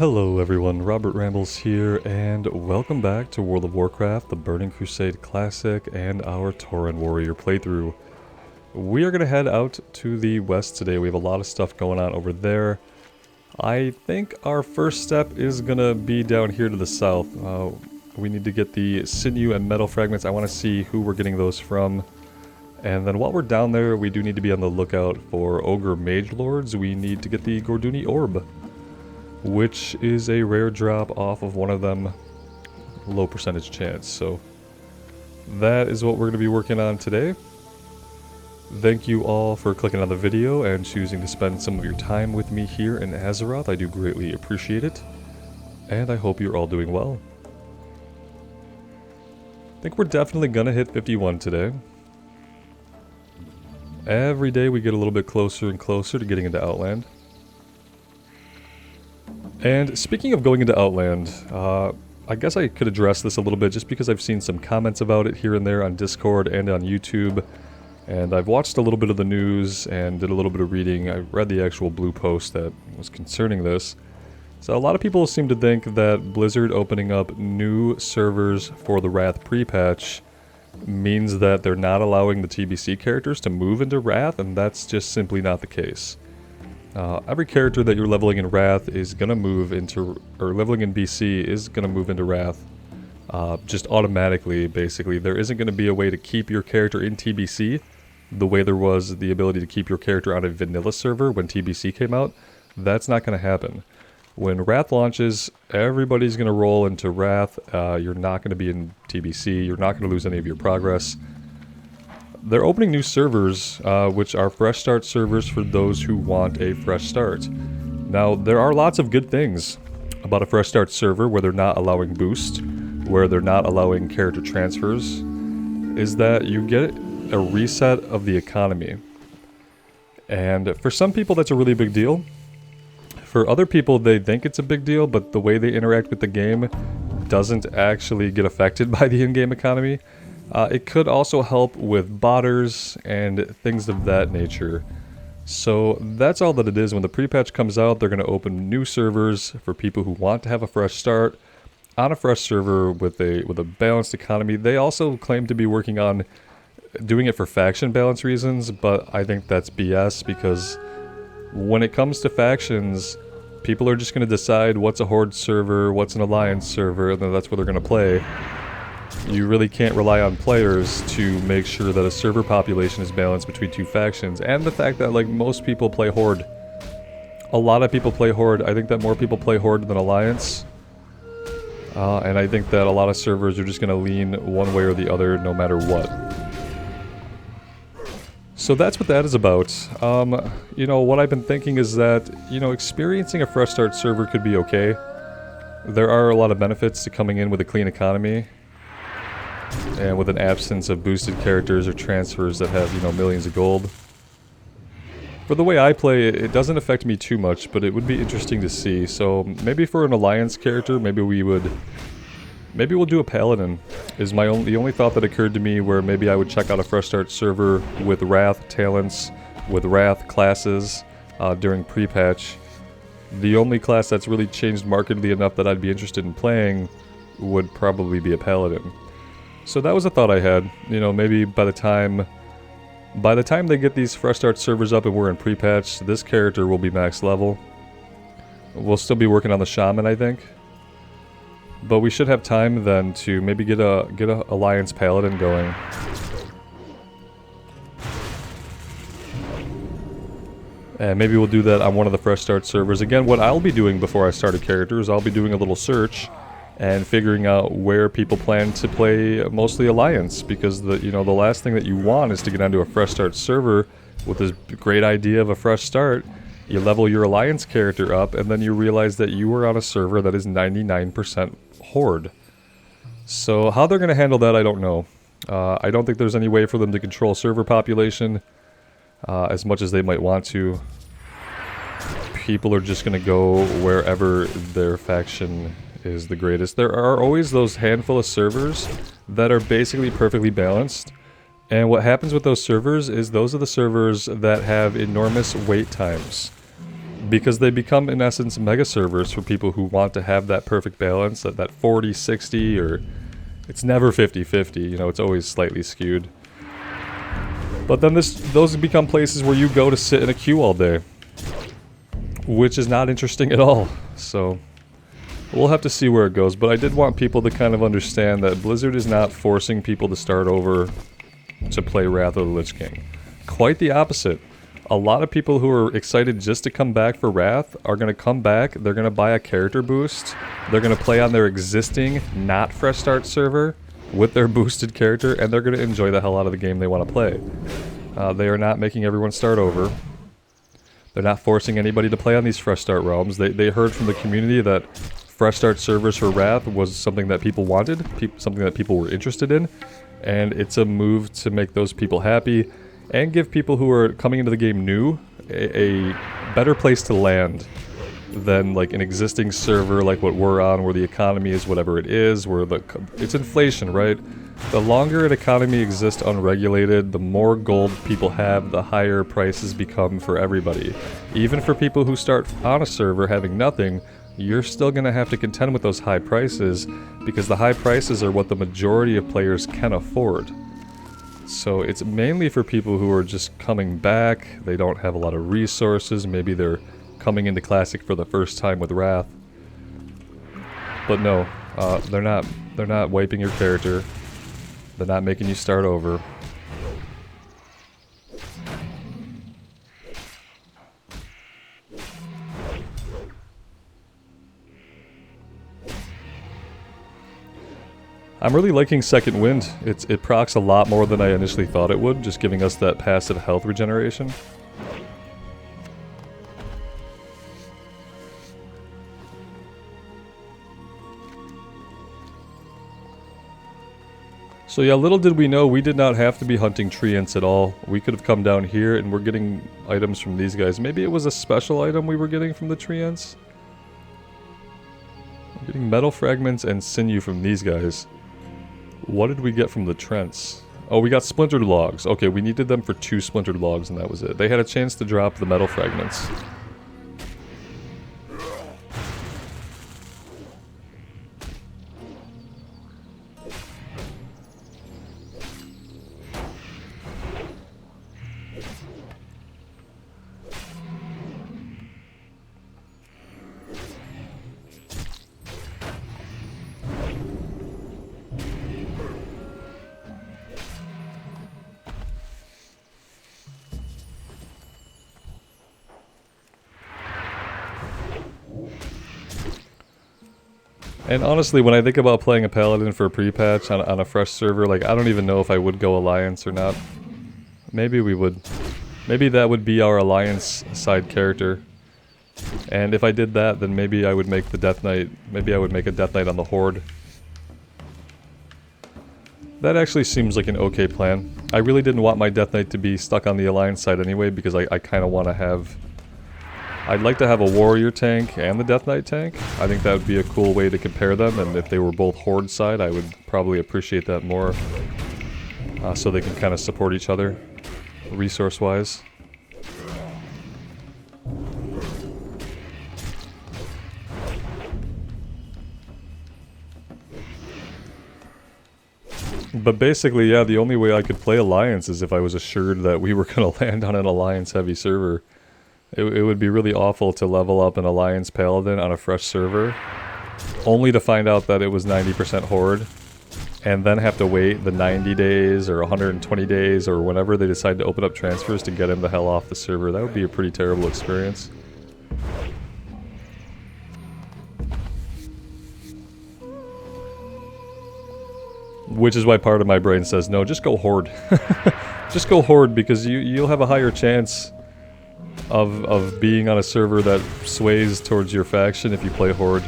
Hello everyone, Robert Rambles here, and welcome back to World of Warcraft, the Burning Crusade Classic, and our Tauren Warrior playthrough. We are going to head out to the west today. We have a lot of stuff going on over there. I think our first step is going to be down here to the south. We need to get the sinew and metal fragments. I want to see who we're getting those from. And then while we're down there, we do need to be on the lookout for Ogre Mage Lords. We need to get the Gorduni Orb, which is a rare drop off of one of them, low percentage chance. So that is what we're going to be working on today. Thank you all for clicking on the video and choosing to spend some of your time with me here in Azeroth. I do greatly appreciate it, and I hope you're all doing well. I think we're definitely going to hit 51 today. Every day we get a little bit closer and closer to getting into Outland. And speaking of going into Outland, I guess I could address this a little bit just because I've seen some comments about it here and there on Discord and on YouTube. And I've watched a little bit of the news and did a little bit of reading. I read the actual blue post that was concerning this. So a lot of people seem to think that Blizzard opening up new servers for the Wrath pre-patch means that they're not allowing the TBC characters to move into Wrath, and that's just simply not the case. Every character that you're leveling in Wrath is going to move into, or leveling in BC is going to move into Wrath, just automatically, basically. There isn't going to be a way to keep your character in TBC the way there was the ability to keep your character on a vanilla server when TBC came out. That's not going to happen. When Wrath launches, everybody's going to roll into Wrath. You're not going to be in TBC. You're not going to lose any of your progress. They're opening new servers, which are fresh start servers for those who want a fresh start. Now, there are lots of good things about a fresh start server where they're not allowing boost, where they're not allowing character transfers, is that you get a reset of the economy. And for some people, that's a really big deal. For other people, they think it's a big deal, but the way they interact with the game doesn't actually get affected by the in-game economy. It could also help with botters and things of that nature. So that's all that it is. When the pre-patch comes out, they're going to open new servers for people who want to have a fresh start on a fresh server with a balanced economy. They also claim to be working on doing it for faction balance reasons, but I think that's BS, because when it comes to factions, people are just going to decide what's a Horde server, what's an Alliance server, and then that's what they're going to play. You really can't rely on players to make sure that a server population is balanced between two factions, and the fact that, like, most people play Horde. A lot of people play Horde. I think that more people play Horde than Alliance. And I think that a lot of servers are just going to lean one way or the other no matter what. So that's what that is about. You know, what I've been thinking is that, you know, experiencing a fresh start server could be okay. There are a lot of benefits to coming in with a clean economy, and with an absence of boosted characters or transfers that have, you know, millions of gold. For the way I play, it doesn't affect me too much, but it would be interesting to see. So maybe for an Alliance character, maybe we'll do a Paladin, is the only thought that occurred to me, where maybe I would check out a fresh start server with Wrath talents, with Wrath classes during pre-patch. The only class that's really changed markedly enough that I'd be interested in playing would probably be a Paladin. So that was a thought I had. You know, maybe by the time they get these fresh start servers up and we're in pre-patch, this character will be max level. We'll still be working on the Shaman, I think. But we should have time then to maybe get a Alliance Paladin going. And maybe we'll do that on one of the fresh start servers. Again, what I'll be doing before I start a character is I'll be doing a little search and figuring out where people plan to play mostly Alliance, because the last thing that you want is to get onto a fresh start server with this great idea of a fresh start. You level your Alliance character up, and then you realize that you are on a server that is 99% Horde. So how they're going to handle that, I don't know. I don't think there's any way for them to control server population as much as they might want to. People are just going to go wherever their faction is the greatest. There are always those handful of servers that are basically perfectly balanced, and what happens with those servers is those are the servers that have enormous wait times. because they become, in essence, mega servers for people who want to have that perfect balance, that 40-60, or it's never 50-50, you know, it's always slightly skewed. But then those become places where you go to sit in a queue all day, which is not interesting at all. So we'll have to see where it goes, but I did want people to kind of understand that Blizzard is not forcing people to start over to play Wrath of the Lich King. Quite the opposite. A lot of people who are excited just to come back for Wrath are going to come back, they're going to buy a character boost, they're going to play on their existing, not fresh start server with their boosted character, and they're going to enjoy the hell out of the game they want to play. They are not making everyone start over. They're not forcing anybody to play on these fresh start realms. They heard from the community that fresh start servers for Wrath was something that people wanted, something that people were interested in, and it's a move to make those people happy and give people who are coming into the game new a better place to land than like an existing server like what we're on, where the economy is whatever it is, where it's inflation, right? The longer an economy exists unregulated, the more gold people have, the higher prices become for everybody. Even for people who start on a server having nothing, you're still going to have to contend with those high prices, because the high prices are what the majority of players can afford. So it's mainly for people who are just coming back, they don't have a lot of resources, maybe they're coming into Classic for the first time with Wrath. But no, they're not wiping your character, they're not making you start over. I'm really liking Second Wind. It procs a lot more than I initially thought it would, just giving us that passive health regeneration. So yeah, little did we know, we did not have to be hunting treants at all. We could have come down here and we're getting items from these guys. Maybe it was a special item we were getting from the treants? We're getting metal fragments and sinew from these guys. What did we get from the Trents? Oh, we got splintered logs. Okay, we needed them for 2 splintered logs and that was it. They had a chance to drop the metal fragments. And honestly, when I think about playing a Paladin for a pre-patch on a fresh server, like, I don't even know if I would go Alliance or not. Maybe we would. Maybe that would be our Alliance side character. And if I did that, then maybe I would make the Death Knight, maybe I would make a Death Knight on the Horde. That actually seems like an okay plan. I really didn't want my Death Knight to be stuck on the Alliance side anyway, because I kind of want to have... I'd like to have a Warrior tank and the Death Knight tank. I think that would be a cool way to compare them, and if they were both Horde side, I would probably appreciate that more. So they can kind of support each other, resource-wise. But basically, yeah, the only way I could play Alliance is if I was assured that we were going to land on an Alliance-heavy server. It would be really awful to level up an Alliance Paladin on a fresh server, only to find out that it was 90% Horde, and then have to wait the 90 days or 120 days or whenever they decide to open up transfers to get him the hell off the server. That would be a pretty terrible experience. Which is why part of my brain says, no, just go Horde. Just go Horde, because you'll have a higher chance of being on a server that sways towards your faction if you play Horde.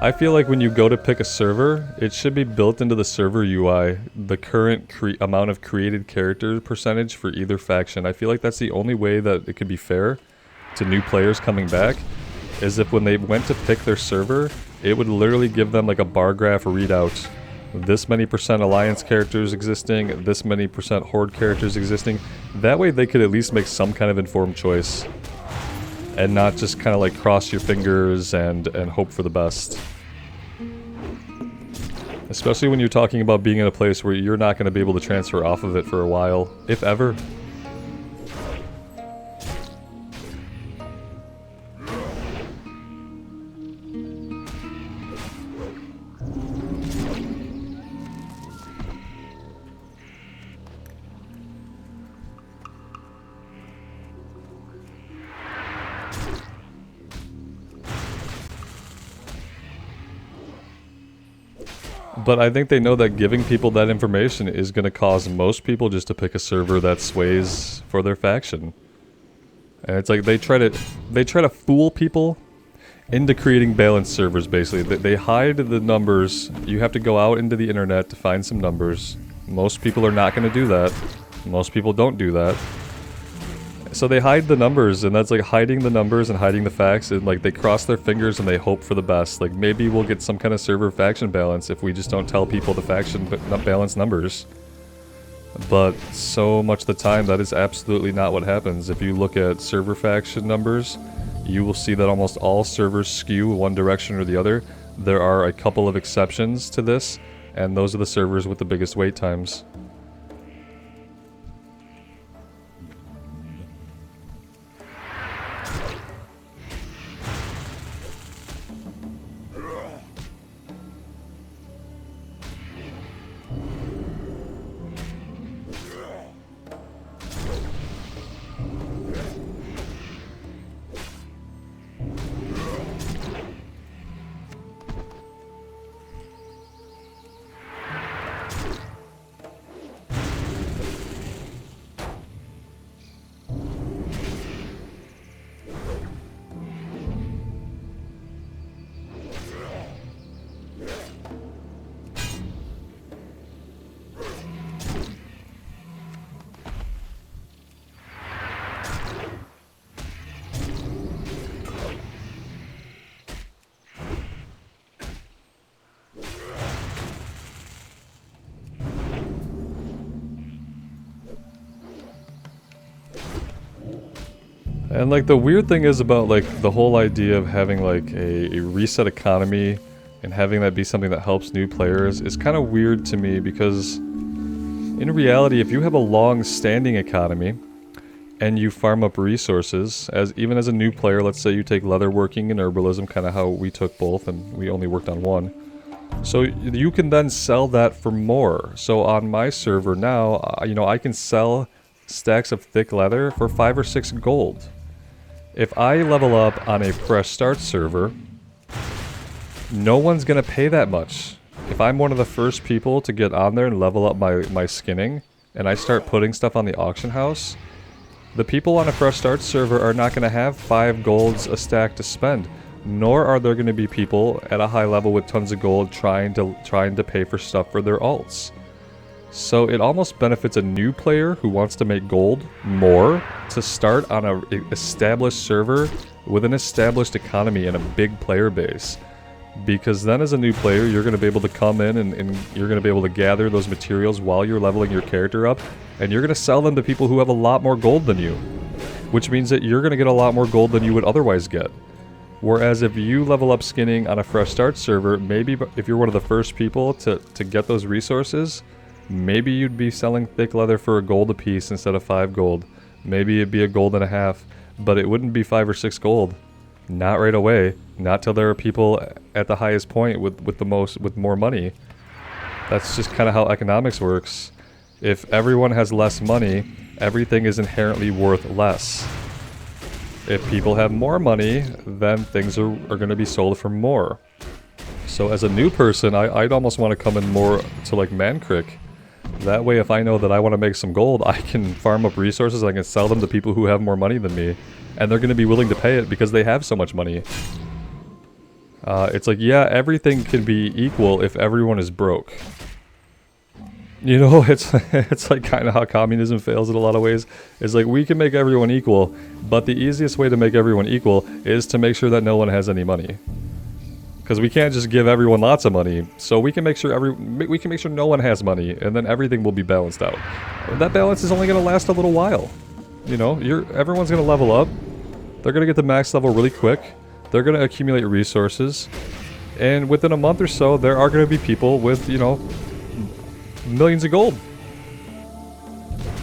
I feel like when you go to pick a server, it should be built into the server UI, the current amount of created character percentage for either faction. I feel like that's the only way that it could be fair to new players coming back, is if when they went to pick their server, it would literally give them like a bar graph readout this many percent Alliance characters existing, this many percent Horde characters existing. That way they could at least make some kind of informed choice. And not just kind of like cross your fingers and hope for the best. Especially when you're talking about being in a place where you're not going to be able to transfer off of it for a while, if ever. But I think they know that giving people that information is going to cause most people just to pick a server that sways for their faction. And it's like they try to fool people into creating balanced servers, basically. They hide the numbers. You have to go out into the internet to find some numbers. Most people are not going to do that. Most people don't do that. So they hide the numbers, and that's like hiding the numbers and hiding the facts, and like they cross their fingers and they hope for the best. Like maybe we'll get some kind of server faction balance if we just don't tell people the faction balance numbers. But so much of the time that is absolutely not what happens. If you look at server faction numbers, you will see that almost all servers skew one direction or the other. There are a couple of exceptions to this, and those are the servers with the biggest wait times. And like the weird thing is about like the whole idea of having like a reset economy and having that be something that helps new players is kind of weird to me, because in reality, if you have a long-standing economy and you farm up resources, even as a new player, let's say you take leatherworking and herbalism, kind of how we took both and we only worked on one. So you can then sell that for more. So on my server now, you know, I can sell stacks of thick leather for 5 or 6 gold. If I level up on a fresh start server, no one's gonna pay that much. If I'm one of the first people to get on there and level up my skinning, and I start putting stuff on the auction house, the people on a fresh start server are not gonna have 5 golds a stack to spend. Nor are there gonna be people at a high level with tons of gold trying to pay for stuff for their alts. So it almost benefits a new player who wants to make gold more to start on an established server with an established economy and a big player base. Because then as a new player, you're going to be able to come in and you're going to be able to gather those materials while you're leveling your character up, and you're going to sell them to people who have a lot more gold than you. Which means that you're going to get a lot more gold than you would otherwise get. Whereas if you level up skinning on a fresh start server, maybe if you're one of the first people to get those resources, maybe you'd be selling thick leather for a gold a piece instead of 5 gold. Maybe it'd be a gold and a half, but it wouldn't be 5 or 6 gold. Not right away. Not till there are people at the highest point with more money. That's just kind of how economics works. If everyone has less money, everything is inherently worth less. If people have more money, then things are going to be sold for more. So as a new person, I'd almost want to come in more to like Mankrik. That way, if I know that I want to make some gold, I can farm up resources, I can sell them to people who have more money than me. And they're going to be willing to pay it because they have so much money. It's like, yeah, everything can be equal if everyone is broke. You know, it's like kind of how communism fails in a lot of ways. It's like, we can make everyone equal, but the easiest way to make everyone equal is to make sure that no one has any money. Because we can't just give everyone lots of money, so we can make sure no one has money, and then everything will be balanced out. That balance is only going to last a little while. You know, everyone's going to level up. They're going to get to max level really quick. They're going to accumulate resources, and within a month or so, there are going to be people with, you know, millions of gold.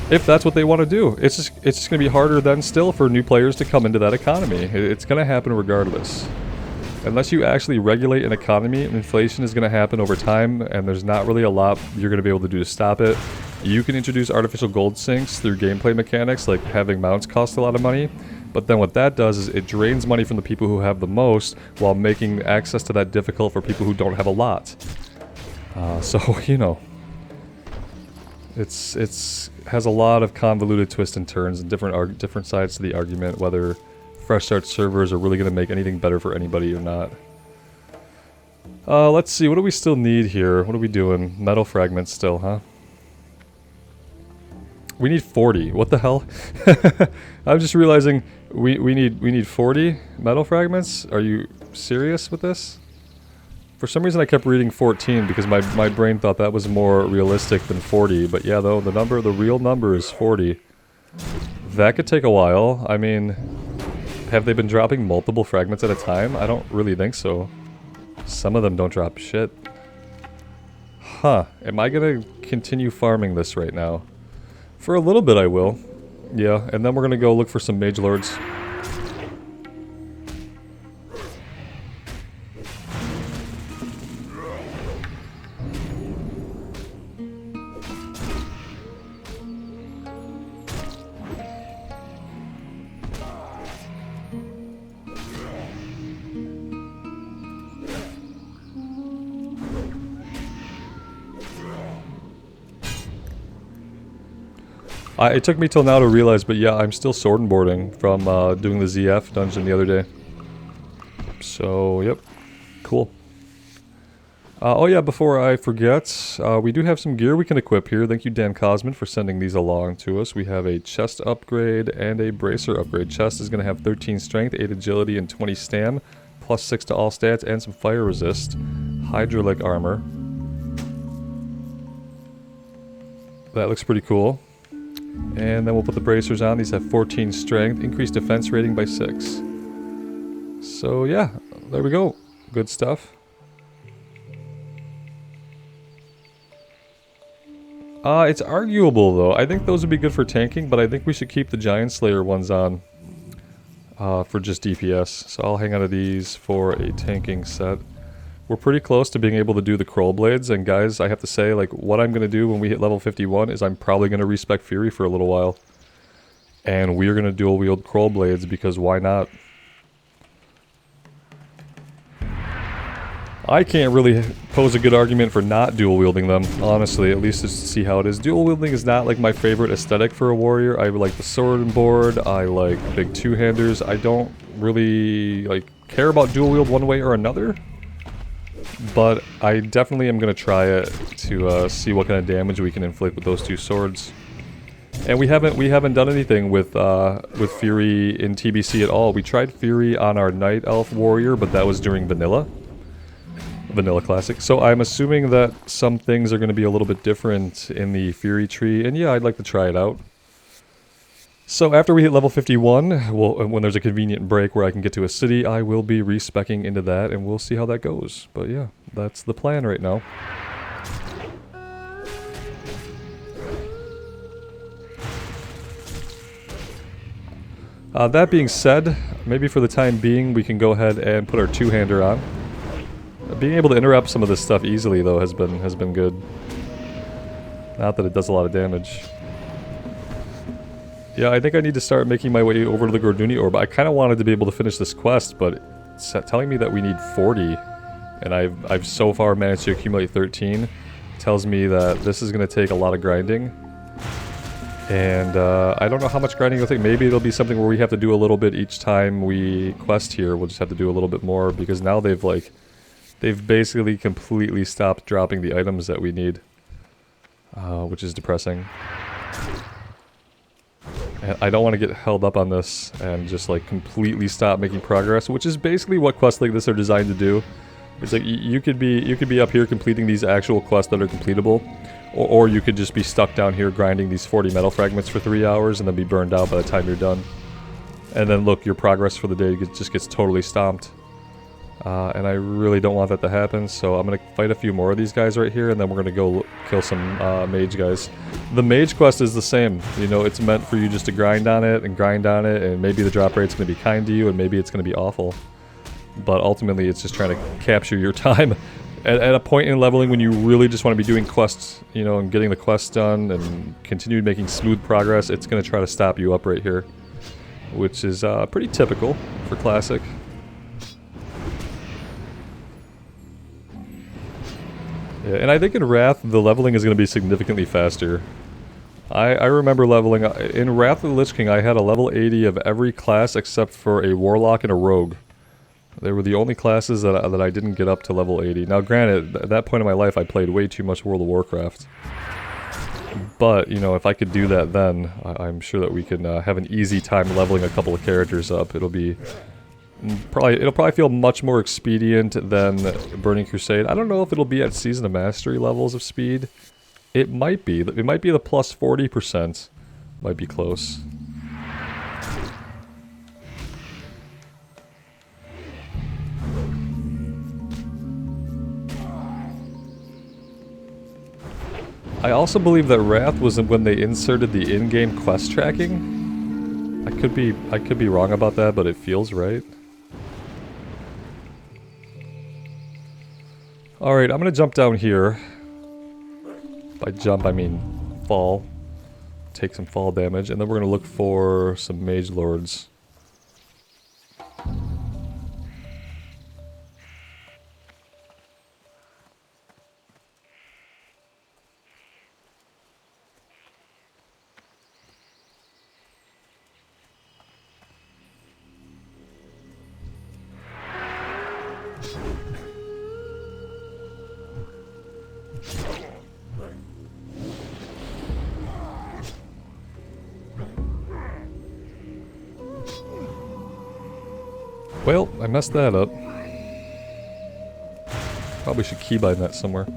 If that's what they want to do. It's just going to be harder then still for new players to come into that economy. It's going to happen regardless. Unless you actually regulate an economy, inflation is going to happen over time, and there's not really a lot you're going to be able to do to stop it. You can introduce artificial gold sinks through gameplay mechanics, like having mounts cost a lot of money, but then what that does is it drains money from the people who have the most, while making access to that difficult for people who don't have a lot. So, you know, it's has a lot of convoluted twists and turns and different sides to the argument, whether fresh start servers are really going to make anything better for anybody or not. Let's see, what do we still need here? What are we doing? Metal fragments still, huh? We need 40. What the hell? I'm just realizing we need 40 metal fragments. Are you serious with this? For some reason I kept reading 14 because my brain thought that was more realistic than 40, but yeah, though, the real number is 40. That could take a while. I mean, have they been dropping multiple fragments at a time? I don't really think so. Some of them don't drop shit. Huh. Am I gonna continue farming this right now? For a little bit I will. Yeah, and then we're gonna go look for some mage lords. It took me till now to realize, but yeah, I'm still sword and boarding from doing the ZF dungeon the other day. So, yep. Cool. Oh yeah, before I forget, we do have some gear we can equip here. Thank you, Dan Cosman, for sending these along to us. We have a chest upgrade and a bracer upgrade. Chest is going to have 13 strength, 8 agility, and 20 stam, plus 6 to all stats, and some fire resist. Hydraulic armor. That looks pretty cool. And then we'll put the bracers on. These have 14 strength, increased defense rating by 6. So yeah, there we go. Good stuff. It's arguable though. I think those would be good for tanking, but I think we should keep the Giant Slayer ones on for just DPS. So I'll hang on to these for a tanking set. We're pretty close to being able to do the Kroll Blades, and guys, I have to say, like, what I'm going to do when we hit level 51 is I'm probably going to respec Fury for a little while. And we're going to dual wield Kroll Blades, because why not? I can't really pose a good argument for not dual wielding them, honestly, at least just to see how it is. Dual wielding is not like my favorite aesthetic for a warrior. I like the sword and board, I like big two-handers. I don't really, like, care about dual wield one way or another. But I definitely am going to try it to see what kind of damage we can inflict with those two swords. And we haven't done anything with Fury in TBC at all. We tried Fury on our Night Elf warrior, but that was during Vanilla Classic. So I'm assuming that some things are going to be a little bit different in the Fury tree, and yeah, I'd like to try it out. So after we hit level 51, when there's a convenient break where I can get to a city, I will be respecking into that, and we'll see how that goes. But yeah, that's the plan right now. That being said, maybe for the time being, we can go ahead and put our two-hander on. Being able to interrupt some of this stuff easily, though, has been good. Not that it does a lot of damage. Yeah, I think I need to start making my way over to the Gorduni Orb. I kind of wanted to be able to finish this quest, but it's telling me that we need 40, and I've so far managed to accumulate 13. Tells me that this is going to take a lot of grinding. And I don't know how much grinding it'll take. Maybe it'll be something where we have to do a little bit each time we quest here. We'll just have to do a little bit more, because now they've basically completely stopped dropping the items that we need, which is depressing. And I don't want to get held up on this and just like completely stop making progress, which is basically what quests like this are designed to do. It's like you could be up here completing these actual quests that are completable, or you could just be stuck down here grinding these 40 metal fragments for 3 hours and then be burned out by the time you're done. And then look, your progress for the day just gets totally stomped. And I really don't want that to happen, so I'm gonna fight a few more of these guys right here, and then we're gonna go kill some mage guys. The Mage Quest is the same. You know, it's meant for you just to grind on it, and maybe the drop rate's gonna be kind to you, and maybe it's gonna be awful. But ultimately, it's just trying to capture your time. At a point in leveling when you really just want to be doing quests, you know, and getting the quests done, and continue making smooth progress, it's gonna try to stop you up right here. Which is pretty typical for Classic. Yeah, and I think in Wrath, the leveling is going to be significantly faster. I remember leveling... In Wrath of the Lich King, I had a level 80 of every class except for a Warlock and a Rogue. They were the only classes that I didn't get up to level 80. Now granted, at that point in my life, I played way too much World of Warcraft. But, you know, if I could do that then, I'm sure that we can have an easy time leveling a couple of characters up. It'll probably feel much more expedient than Burning Crusade. I don't know if it'll be at Season of Mastery levels of speed. It might be. It might be the plus 40%. Might be close. I also believe that Wrath was when they inserted the in-game quest tracking. I could be wrong about that, but it feels right. Alright, I'm gonna jump down here. By jump, I mean fall. Take some fall damage, and then we're gonna look for some Mage Lords. Well, I messed that up. Probably should keybind that somewhere.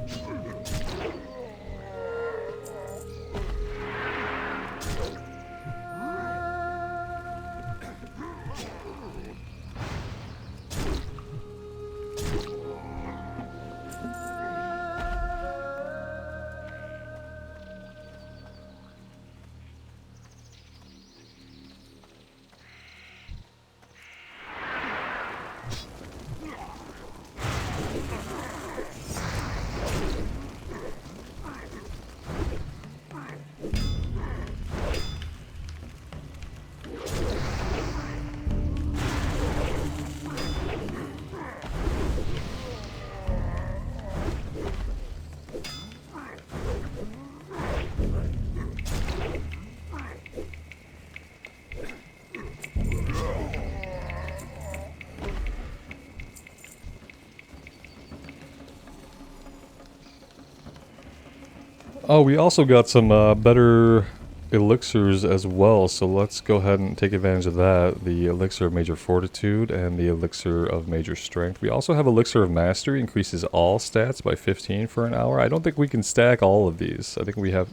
Oh, we also got some better elixirs as well, so let's go ahead and take advantage of that. The Elixir of Major Fortitude and the Elixir of Major Strength. We also have Elixir of Mastery, increases all stats by 15 for an hour. I don't think we can stack all of these. I think we have...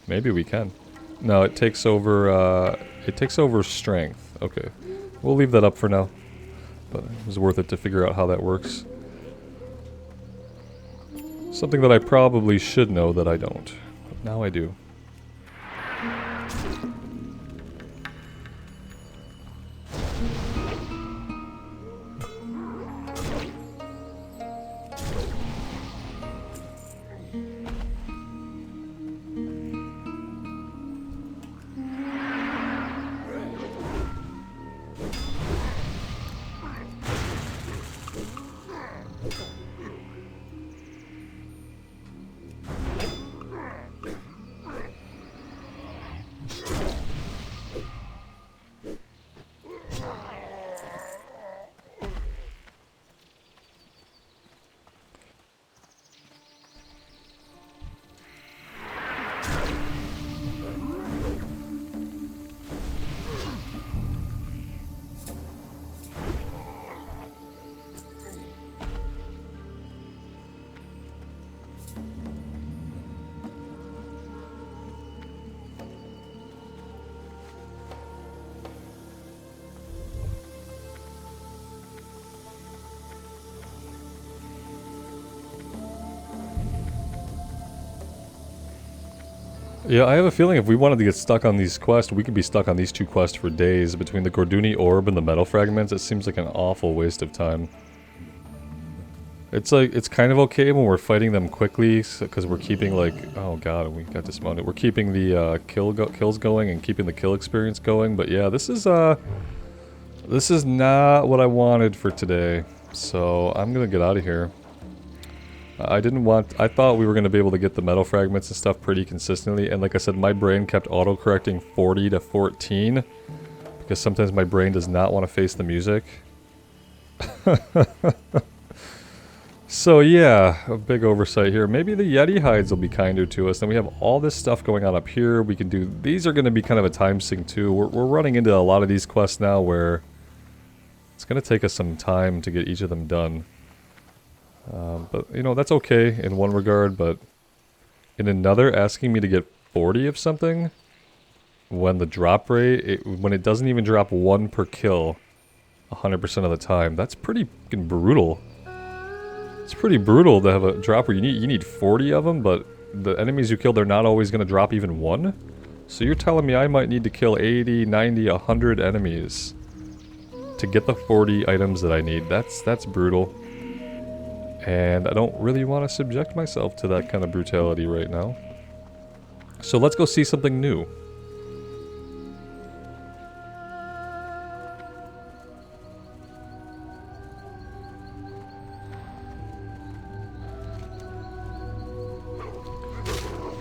Maybe we can. No, it takes over Strength. Okay. We'll leave that up for now. But it was worth it to figure out how that works. Something that I probably should know that I don't. But now I do. Yeah, I have a feeling if we wanted to get stuck on these quests, we could be stuck on these two quests for days. Between the Gorduni Orb and the Metal Fragments, it seems like an awful waste of time. It's like, it's kind of okay when we're fighting them quickly, because we're keeping like, oh god, we got dismounted. We're keeping the kills going and keeping the kill experience going, but yeah, this is not what I wanted for today. So, I'm gonna get out of here. I thought we were going to be able to get the metal fragments and stuff pretty consistently, and like I said, my brain kept auto-correcting 40 to 14, because sometimes my brain does not want to face the music. So yeah, a big oversight here. Maybe the Yeti hides will be kinder to us. Then we have all this stuff going on up here. We can do, these are going to be kind of a time sink too. We're running into a lot of these quests now where it's going to take us some time to get each of them done. But, you know, that's okay in one regard, but in another, asking me to get 40 of something when the drop rate, when it doesn't even drop 1 per kill 100% of the time, that's pretty fucking brutal. It's pretty brutal to have a drop where you need 40 of them, but the enemies you kill, they're not always going to drop even 1? So you're telling me I might need to kill 80, 90, 100 enemies to get the 40 items that I need. That's brutal. And I don't really want to subject myself to that kind of brutality right now. So let's go see something new.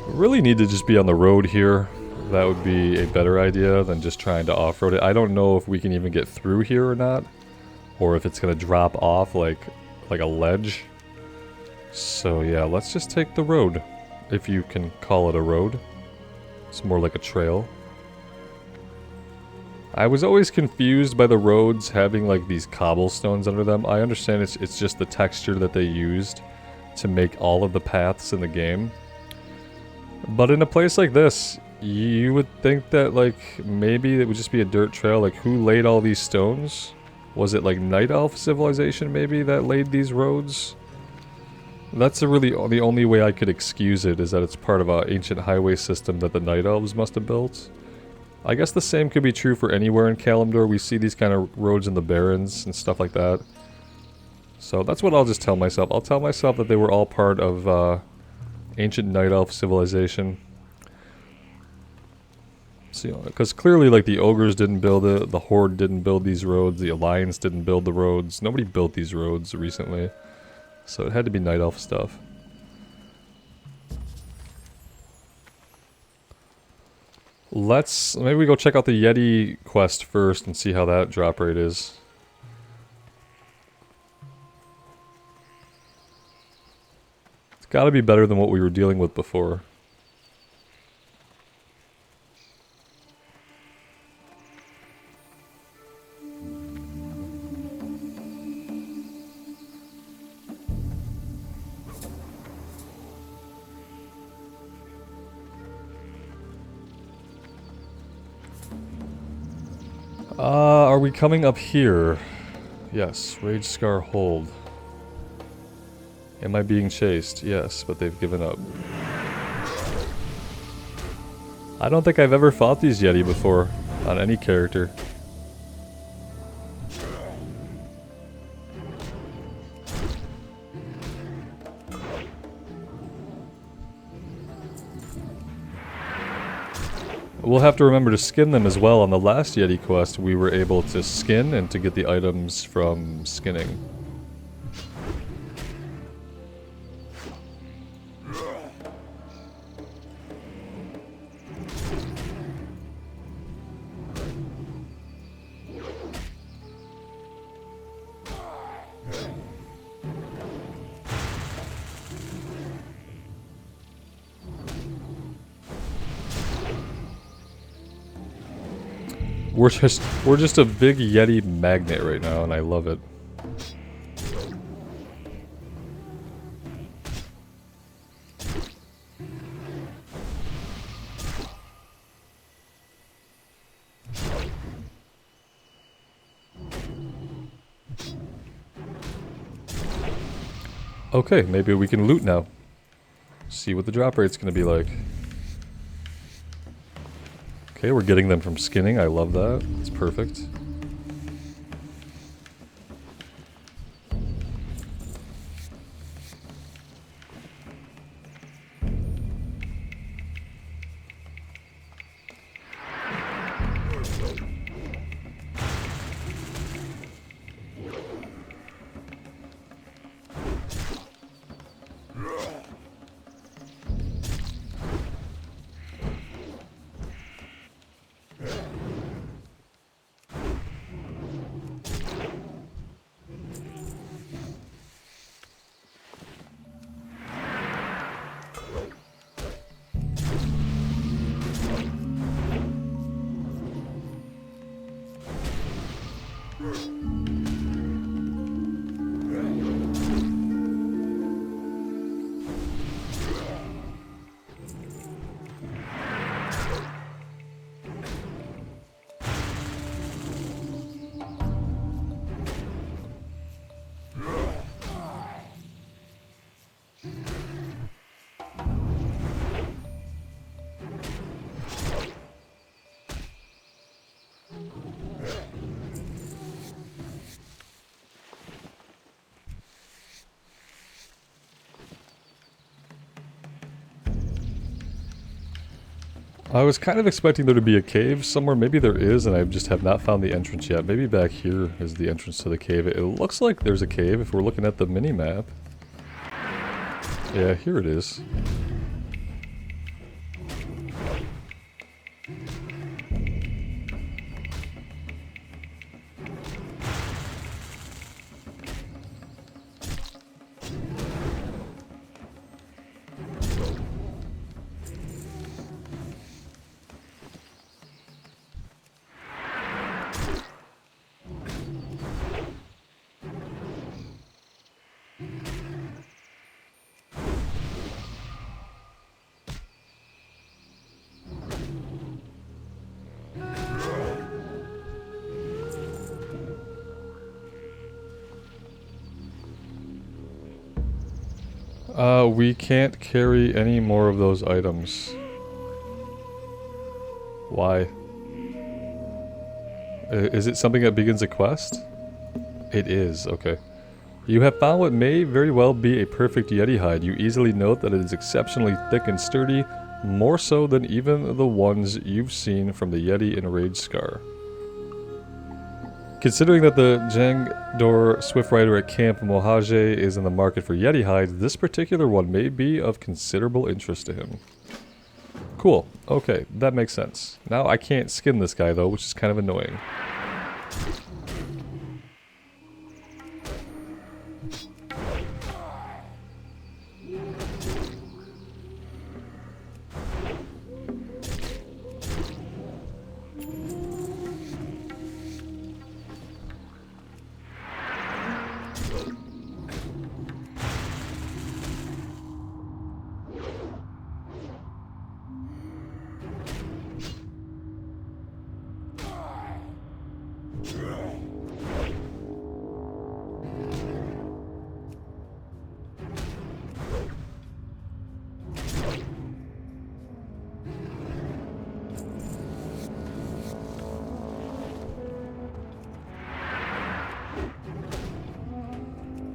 Really need to just be on the road here. That would be a better idea than just trying to off-road it. I don't know if we can even get through here or not. Or if it's going to drop off like a ledge. So yeah, let's just take the road, if you can call it a road. It's more like a trail. I was always confused by the roads having like these cobblestones under them. I understand it's just the texture that they used to make all of the paths in the game. But in a place like this, you would think that like maybe it would just be a dirt trail. Like who laid all these stones? Was it like Night Elf civilization maybe that laid these roads? That's the only way I could excuse it, is that it's part of an ancient highway system that the Night Elves must have built. I guess the same could be true for anywhere in Kalimdor. We see these kind of roads in the Barrens and stuff like that. So that's what I'll just tell myself. I'll tell myself that they were all part of ancient Night Elf civilization. So, because clearly like the Ogres didn't build it, the Horde didn't build these roads, the Alliance didn't build the roads, nobody built these roads recently. So it had to be Night Elf stuff. Maybe we go check out the Yeti quest first and see how that drop rate is. It's gotta be better than what we were dealing with before. Are we coming up here? Yes, Rage Scar Hold. Am I being chased? Yes, but they've given up. I don't think I've ever fought these Yeti before, on any character. We'll have to remember to skin them as well. On the last Yeti quest, we were able to skin and to get the items from skinning. We're just a big Yeti magnet right now, and I love it. Okay, maybe we can loot now. See what the drop rate's gonna be like. Okay, we're getting them from skinning. I love that. It's perfect. I was kind of expecting there to be a cave somewhere. Maybe there is, and I just have not found the entrance yet. Maybe back here is the entrance to the cave. It looks like there's a cave if we're looking at the mini-map. Yeah, here it is. We can't carry any more of those items. Why? Is it something that begins a quest? It is, okay. You have found what may very well be a perfect Yeti hide. You easily note that it is exceptionally thick and sturdy, more so than even the ones you've seen from the Yeti in Rage Scar. Considering that the Jangdor Swift Rider at Camp Mohage is in the market for Yeti hides, this particular one may be of considerable interest to him. Cool. Okay, that makes sense. Now I can't skin this guy though, which is kind of annoying.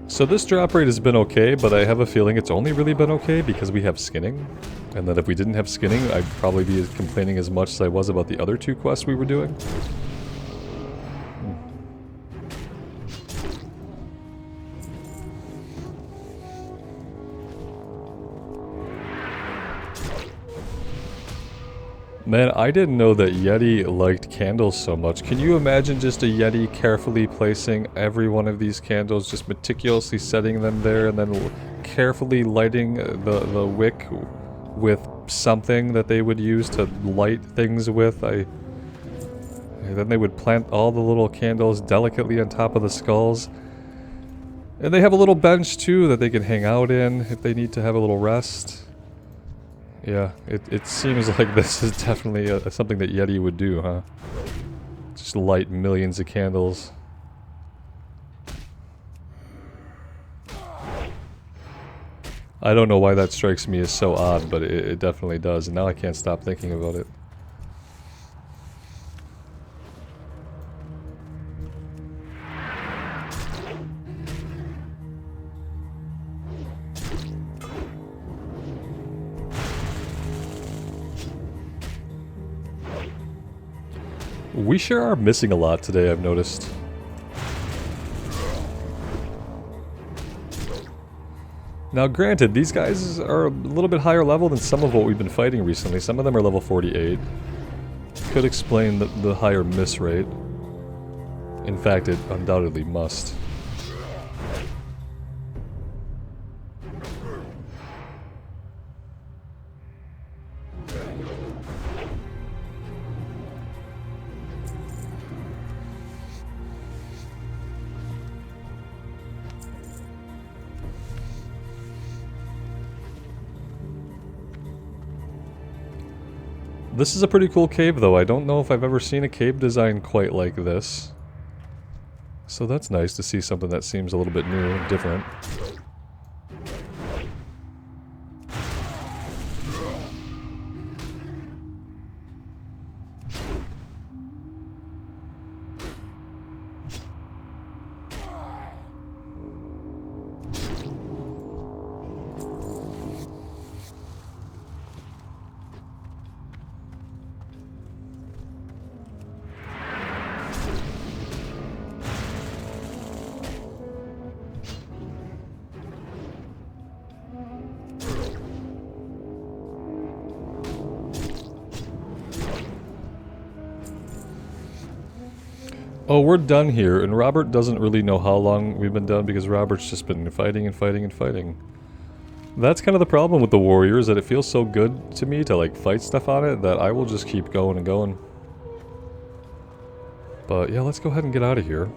So this drop rate has been okay, but I have a feeling it's only really been okay because we have skinning. And that if we didn't have skinning, I'd probably be complaining as much as I was about the other two quests we were doing. Man, I didn't know that Yeti liked candles so much. Can you imagine just a Yeti carefully placing every one of these candles, just meticulously setting them there, and then carefully lighting the wick with something that they would use to light things with? And then they would plant all the little candles delicately on top of the skulls. And they have a little bench too that they can hang out in if they need to have a little rest. Yeah, it seems like this is definitely something that Yeti would do, huh? Just light millions of candles. I don't know why that strikes me as so odd, but it definitely does, and now I can't stop thinking about it. We sure are missing a lot today, I've noticed. Now granted, these guys are a little bit higher level than some of what we've been fighting recently. Some of them are level 48. Could explain the higher miss rate. In fact, it undoubtedly must. This is a pretty cool cave, though. I don't know if I've ever seen a cave design quite like this. So that's nice to see something that seems a little bit new and different. Oh, we're done here, and Robert doesn't really know how long we've been done because Robert's just been fighting and fighting and fighting. That's kind of the problem with the Warriors, that it feels so good to me to like fight stuff on it that I will just keep going and going. But yeah, let's go ahead and get out of here.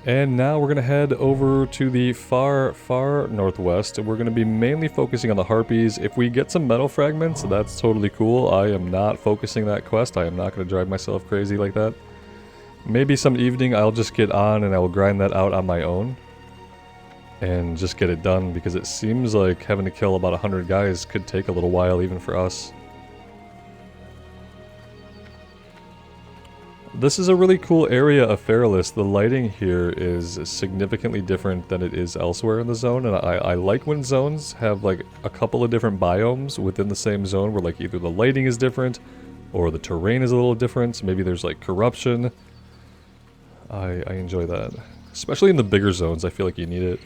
And now we're going to head over to the far, far northwest, and we're going to be mainly focusing on the Harpies. If we get some metal fragments, that's totally cool. I am not focusing that quest. I am not going to drive myself crazy like that. Maybe some evening I'll just get on and I will grind that out on my own. And just get it done, because it seems like having to kill about 100 guys could take a little while even for us. This is a really cool area of Fairless. The lighting here is significantly different than it is elsewhere in the zone, and I like when zones have like a couple of different biomes within the same zone where like either the lighting is different or the terrain is a little different. Maybe there's like corruption. I enjoy that. Especially in the bigger zones, I feel like you need it.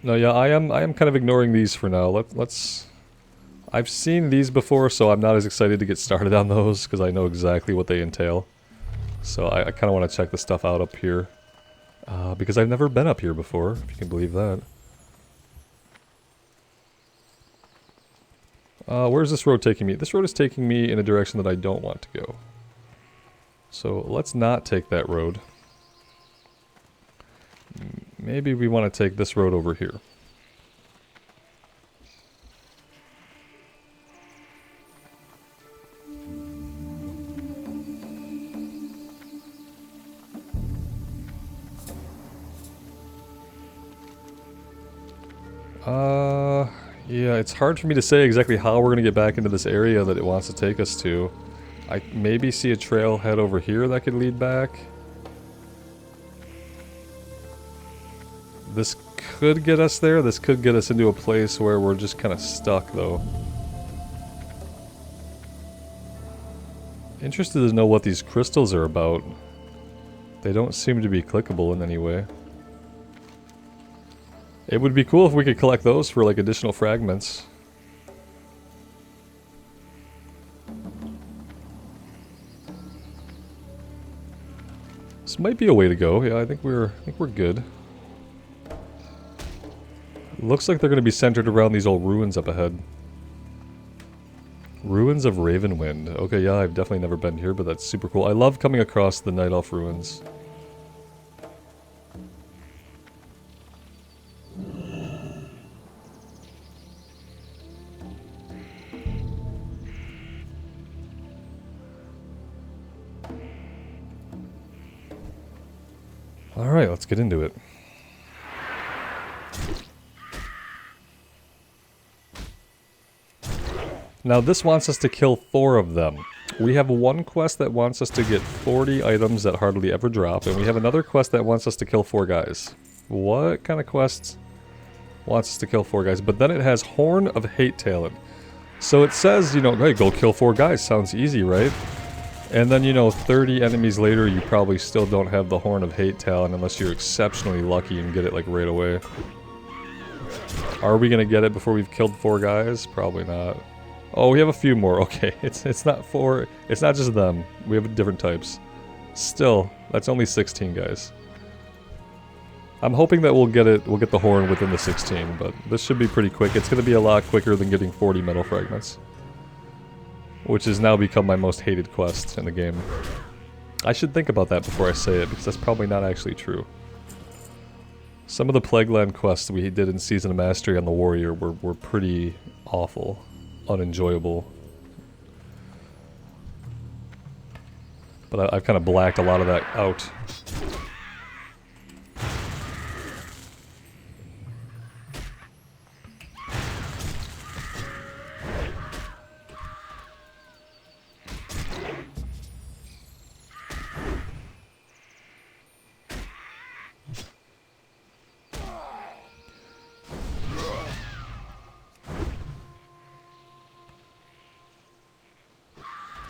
No, yeah, I am kind of ignoring these for now. Let's I've seen these before, so I'm not as excited to get started on those, because I know exactly what they entail. So I kind of want to check the stuff out up here. Because I've never been up here before, if you can believe that. Where's this road taking me? This road is taking me in a direction that I don't want to go. So let's not take that road. Maybe we want to take this road over here. Yeah, it's hard for me to say exactly how we're going to get back into this area that it wants to take us to. I maybe see a trailhead over here that could lead back. This could get us there. This could get us into a place where we're just kind of stuck, though. Interested to know what these crystals are about. They don't seem to be clickable in any way. It would be cool if we could collect those for like additional fragments. This might be a way to go. Yeah, I think we're good. Looks like they're going to be centered around these old ruins up ahead. Ruins of Ravenwind. Okay, yeah, I've definitely never been here, but that's super cool. I love coming across the Night Elf ruins. Alright, let's get into it. Now this wants us to kill 4 of them. We have one quest that wants us to get 40 items that hardly ever drop, and we have another quest that wants us to kill 4 guys. What kind of quest wants us to kill 4 guys? But then it has Horn of Hate Talon. So it says, you know, hey, go kill 4 guys. Sounds easy, right? And then, you know, 30 enemies later, you probably still don't have the Horn of Hate Talon unless you're exceptionally lucky and get it, like, right away. Are we gonna get it before we've killed 4 guys? Probably not. Oh, we have a few more. Okay, it's not 4. It's not just them. We have different types. Still, that's only 16 guys. I'm hoping that we'll get it. We'll get the horn within the 16, but this should be pretty quick. It's gonna be a lot quicker than getting 40 metal fragments, which has now become my most hated quest in the game. I should think about that before I say it, because that's probably not actually true. Some of the Plagueland quests we did in Season of Mastery on the Warrior were pretty awful. Unenjoyable. But I've kind of blacked a lot of that out.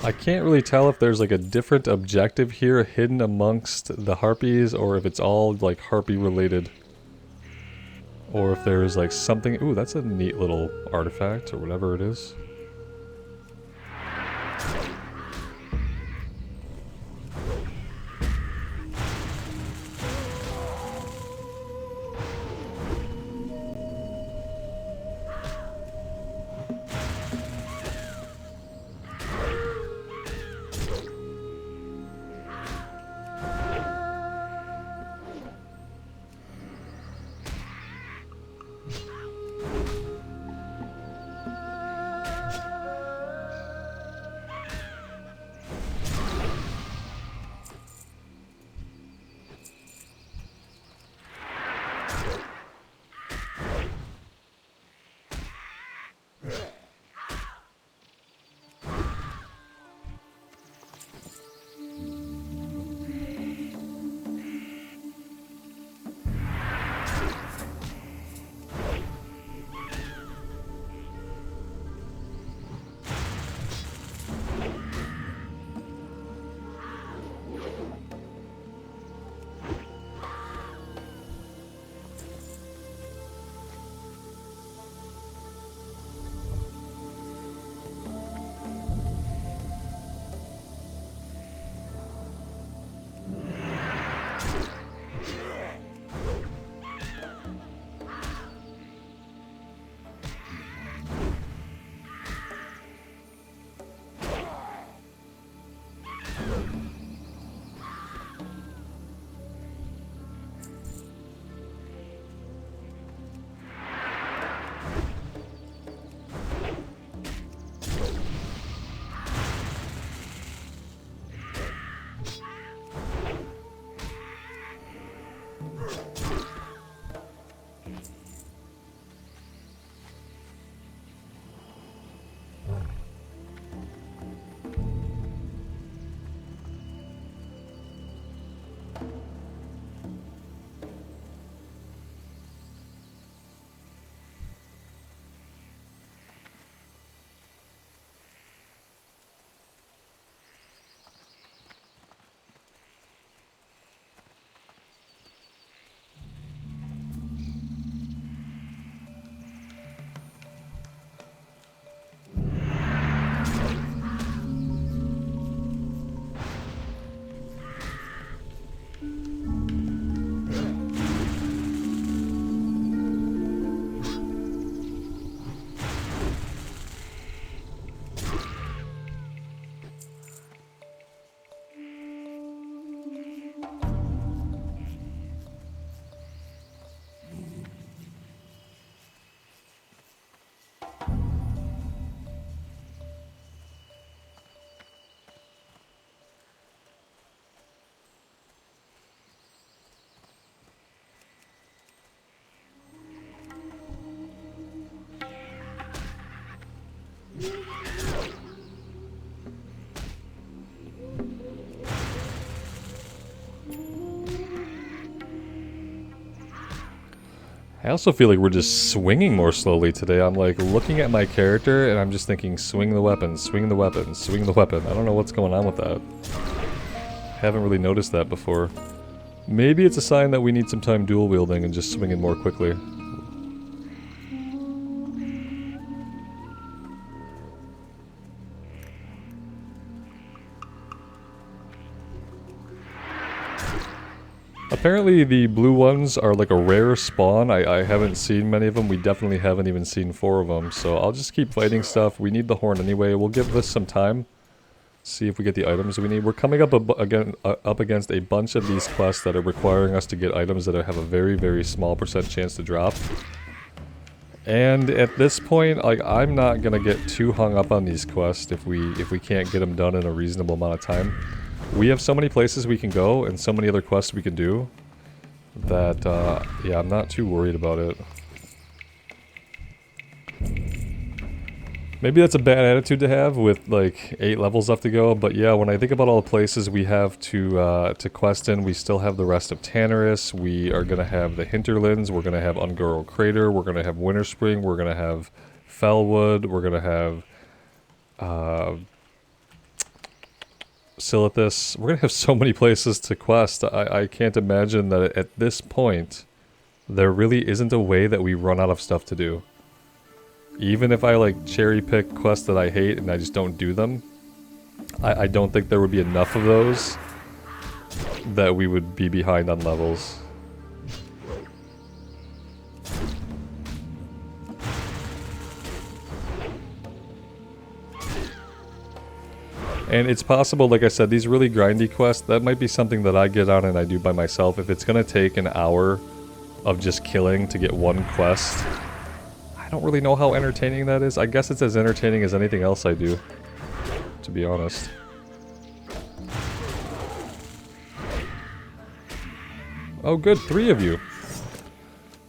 I can't really tell if there's like a different objective here hidden amongst the harpies, or if it's all like harpy related. Or if there's like something... Ooh, that's a neat little artifact, or whatever it is. I also feel like we're just swinging more slowly today. I'm like looking at my character and I'm just thinking swing the weapon, swing the weapon, swing the weapon. I don't know what's going on with that. Haven't really noticed that before. Maybe it's a sign that we need some time dual wielding and just swinging more quickly. Apparently the blue ones are like a rare spawn. I haven't seen many of them. We definitely haven't even seen 4 of them. So I'll just keep fighting stuff. We need the horn anyway. We'll give this some time. See if we get the items we need. We're coming up up against a bunch of these quests that are requiring us to get items that have a very, very small % chance to drop. And at this point, like, I'm not gonna get too hung up on these quests if we can't get them done in a reasonable amount of time. We have so many places we can go and so many other quests we can do that, yeah, I'm not too worried about it. Maybe that's a bad attitude to have with, like, 8 levels left to go, but yeah, when I think about all the places we have to quest in, we still have the rest of Tannerus, we are gonna have the Hinterlands, we're gonna have Ungoro Crater, we're gonna have Winterspring, we're gonna have Fellwood, we're gonna have, Silithus. We're gonna have so many places to quest. I can't imagine that at this point there really isn't a way that we run out of stuff to do. Even if I like cherry pick quests that I hate and I just don't do them, I don't think there would be enough of those that we would be behind on levels. And it's possible, like I said, these really grindy quests, that might be something that I get on and I do by myself. If it's gonna take an hour of just killing to get one quest, I don't really know how entertaining that is. I guess it's as entertaining as anything else I do, to be honest. Oh good, 3 of you.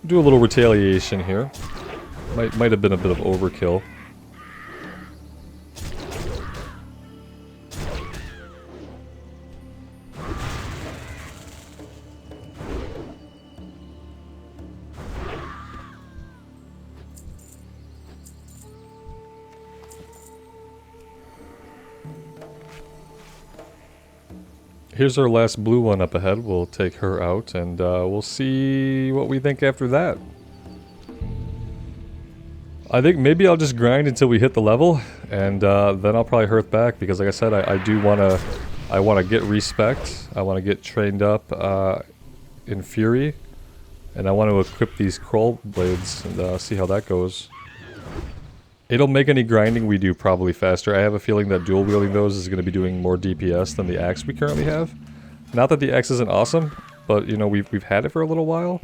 Do a little retaliation here. Might have been a bit of overkill. Here's our last blue one up ahead. We'll take her out and we'll see what we think after that. I think maybe I'll just grind until we hit the level and then I'll probably hearth back because like I said, I do want to get respect. I want to get trained up in Fury and I want to equip these Kroll blades and see how that goes. It'll make any grinding we do probably faster. I have a feeling that dual wielding those is going to be doing more DPS than the axe we currently have. Not that the axe isn't awesome, but you know, we've had it for a little while.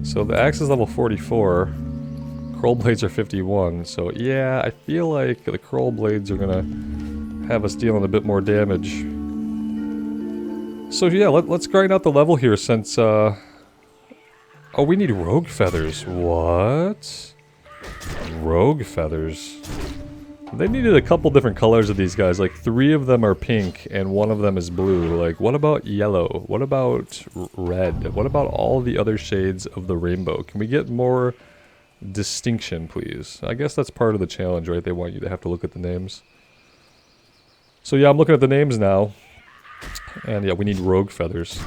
So the axe is level 44. Kroll blades are 51. So yeah, I feel like the Kroll blades are going to have us dealing a bit more damage. So yeah, let's grind out the level here since oh, we need rogue feathers. What? Rogue feathers. They needed a couple different colors of these guys. Like 3 of them are pink and 1 of them is blue. Like what about yellow? What about red? What about all the other shades of the rainbow? Can we get more distinction, please? I guess that's part of the challenge, right? They want you to have to look at the names. So yeah, I'm looking at the names now. And yeah, we need rogue feathers.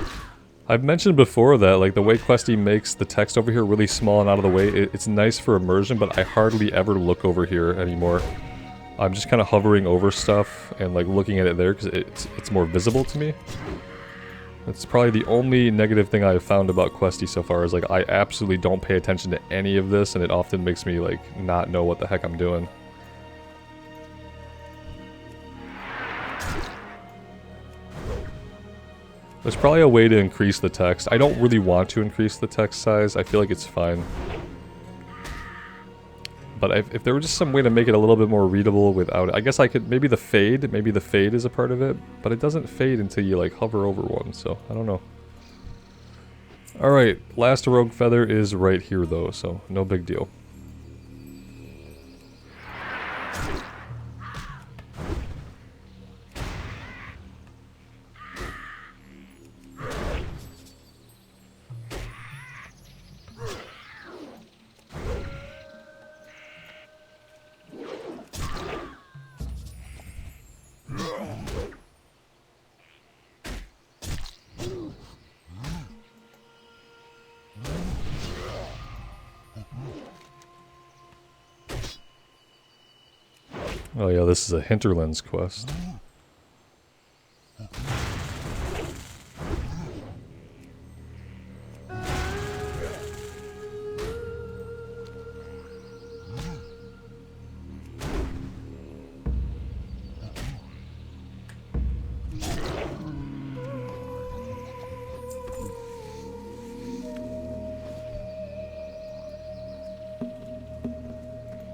I've mentioned before that, like, the way Questy makes the text over here really small and out of the way, it's nice for immersion, but I hardly ever look over here anymore. I'm just kind of hovering over stuff and, like, looking at it there because it's more visible to me. That's probably the only negative thing I've found about Questy so far is, like, I absolutely don't pay attention to any of this, and it often makes me, like, not know what the heck I'm doing. There's probably a way to increase the text. I don't really want to increase the text size. I feel like it's fine. But if there were just some way to make it a little bit more readable without it. I guess I could, maybe the fade is a part of it. But it doesn't fade until you like hover over one, so I don't know. Alright, last rogue feather is right here though, so no big deal. Oh yeah, this is a Hinterlands quest.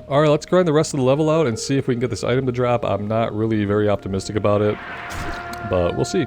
Alright, let's grind the rest of the level out and see if we can get this item to drop. I'm not really very optimistic about it, but we'll see.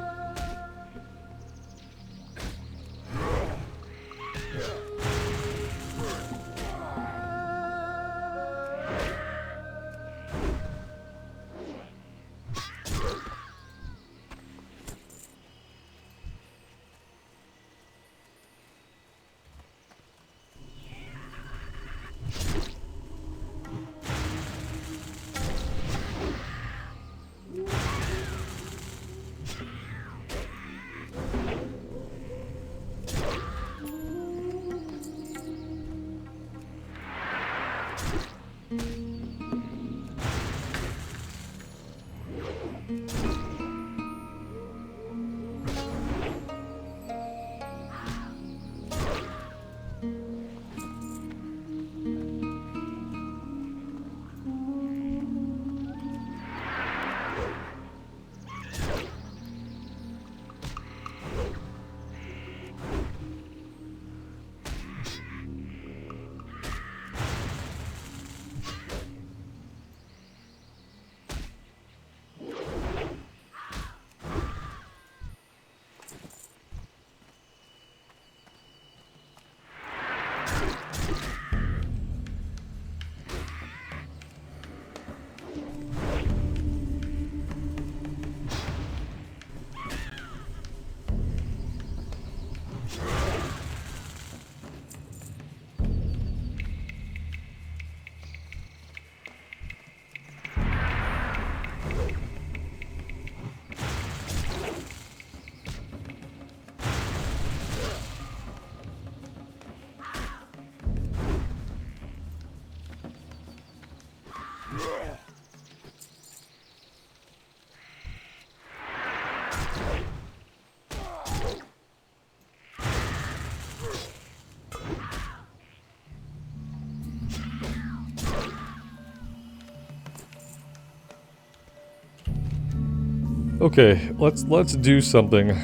Okay, let's do something.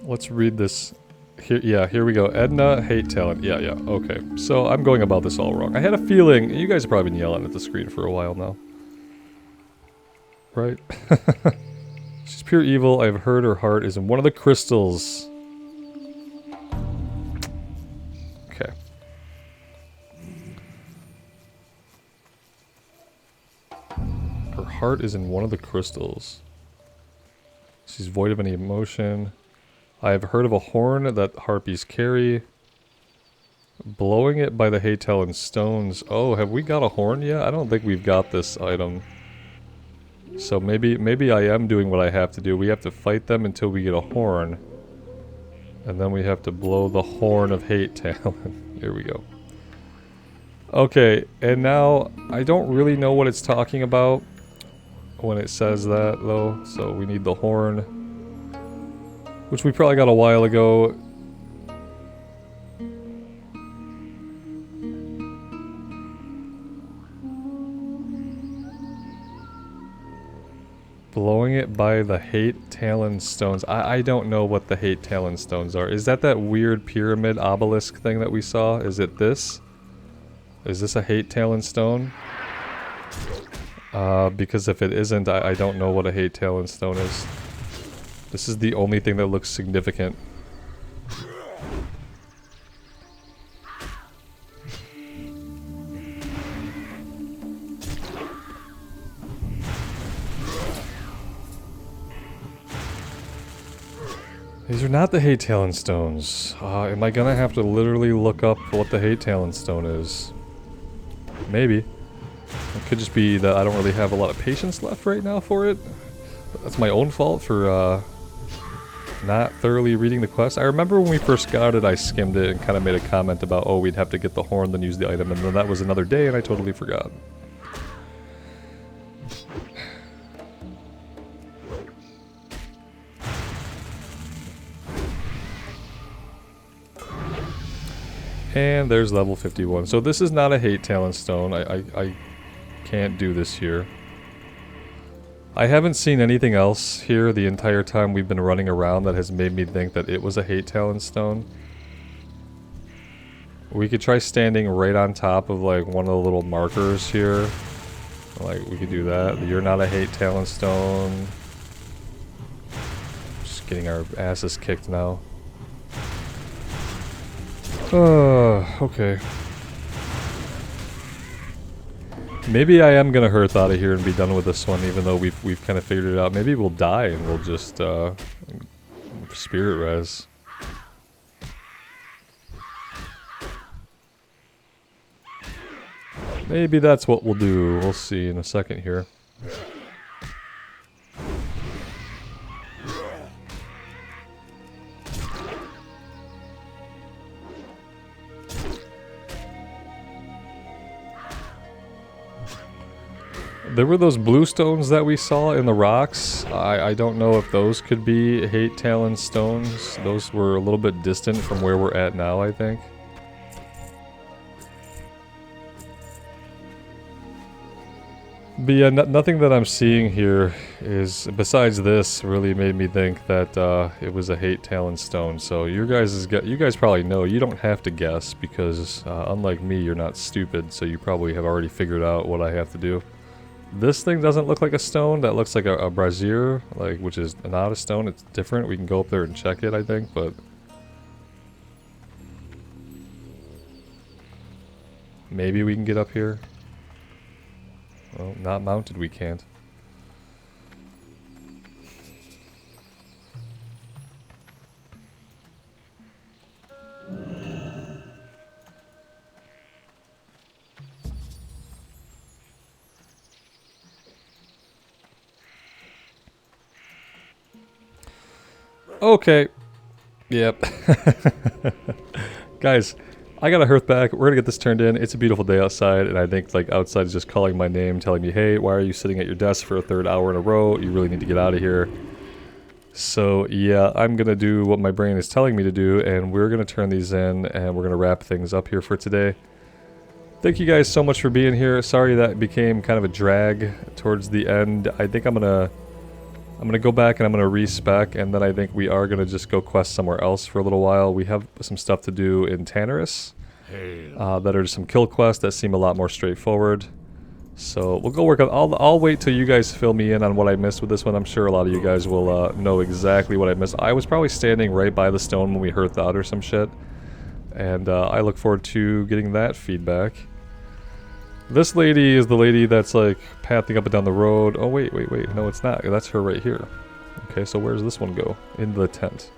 Let's read this. Here, yeah, here we go. Edna, hate talent. Yeah, okay. So I'm going about this all wrong. I had a feeling you guys have probably been yelling at the screen for a while now. Right? She's pure evil. I've heard her heart is in one of the crystals. Okay. Her heart is in one of the crystals. She's void of any emotion. I have heard of a horn that harpies carry. Blowing it by the Haytel and stones. Oh, have we got a horn yet? I don't think we've got this item. So maybe I am doing what I have to do. We have to fight them until we get a horn. And then we have to blow the horn of Haytel. Here we go. Okay, and now I don't really know what it's talking about when it says that, though. So we need the horn, which we probably got a while ago. Blowing it by the Hate Talon stones. I don't know what the Hate Talon stones are. Is that weird pyramid obelisk thing that we saw? Is it this? Is this a Hate Talon stone? Because if it isn't, I don't know what a Hate Talon stone is. This is the only thing that looks significant. These are not the Hate Talon stones. Am I gonna have to literally look up what the Hate Talon stone is? Maybe. It could just be that I don't really have a lot of patience left right now for it. That's my own fault for not thoroughly reading the quest. I remember when we first got it, I skimmed it and kind of made a comment about, oh, we'd have to get the horn, then use the item, and then that was another day and I totally forgot. And there's level 51. So this is not a hate talent stone. I can't do this here. I haven't seen anything else here the entire time we've been running around that has made me think that it was a hate talent stone. We could try standing right on top of like one of the little markers here. Like we could do that. You're not a hate talent stone. Just getting our asses kicked now. Okay. Maybe I am gonna hearth out of here and be done with this one, even though we've kind of figured it out. Maybe we'll die and we'll just spirit res. Maybe that's what we'll do. We'll see in a second here. There were those blue stones that we saw in the rocks. I don't know if those could be hate talon stones. Those were a little bit distant from where we're at now, I think. But yeah, nothing that I'm seeing here is, besides this, really made me think that it was a hate talon stone. So you guys probably know. You don't have to guess because unlike me, you're not stupid. So you probably have already figured out what I have to do. This thing doesn't look like a stone. That looks like a brazier, like, which is not a stone. It's different. We can go up there and check it, I think, but maybe we can get up here. Well, not mounted, we can't. Okay. Yep. Guys, I got a hearth back. We're gonna get this turned in. It's a beautiful day outside, and I think like outside is just calling my name, telling me, hey, why are you sitting at your desk for a third hour in a row? You really need to get out of here. So yeah, I'm gonna do what my brain is telling me to do, and we're gonna turn these in, and we're gonna wrap things up here for today. Thank you guys so much for being here. Sorry that became kind of a drag towards the end. I think I'm gonna go back and I'm gonna respec, and then I think we are gonna just go quest somewhere else for a little while. We have some stuff to do in Tannerus that are some kill quests that seem a lot more straightforward. So we'll go work on. I'll wait till you guys fill me in on what I missed with this one. I'm sure a lot of you guys will know exactly what I missed. I was probably standing right by the stone when we hearthed out or some shit, and I look forward to getting that feedback. This lady is the lady that's like pathing up and down the road. Oh wait, no it's not. That's her right here. Okay, so where does this one go? Into the tent.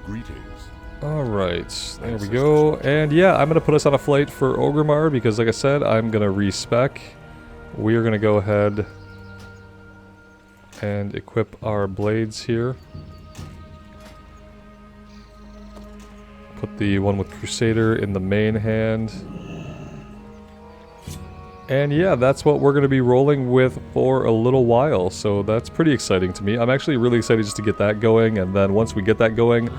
Greetings. Alright, there we go. And yeah, I'm gonna put us on a flight for Orgrimmar because like I said, I'm gonna respec. We are gonna go ahead and equip our blades here. Put the one with Crusader in the main hand. And yeah, that's what we're going to be rolling with for a little while. So that's pretty exciting to me. I'm actually really excited just to get that going. And then once we get that going,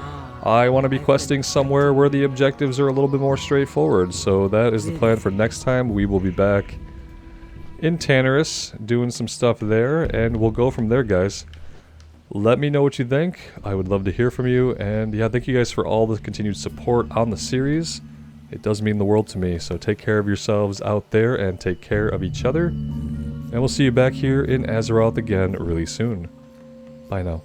I want to be questing somewhere where the objectives are a little bit more straightforward. So that is the plan for next time. We will be back in Tannerus doing some stuff there. And we'll go from there, guys. Let me know what you think. I would love to hear from you. And yeah, thank you guys for all the continued support on the series. It does mean the world to me. So take care of yourselves out there and take care of each other. And we'll see you back here in Azeroth again really soon. Bye now.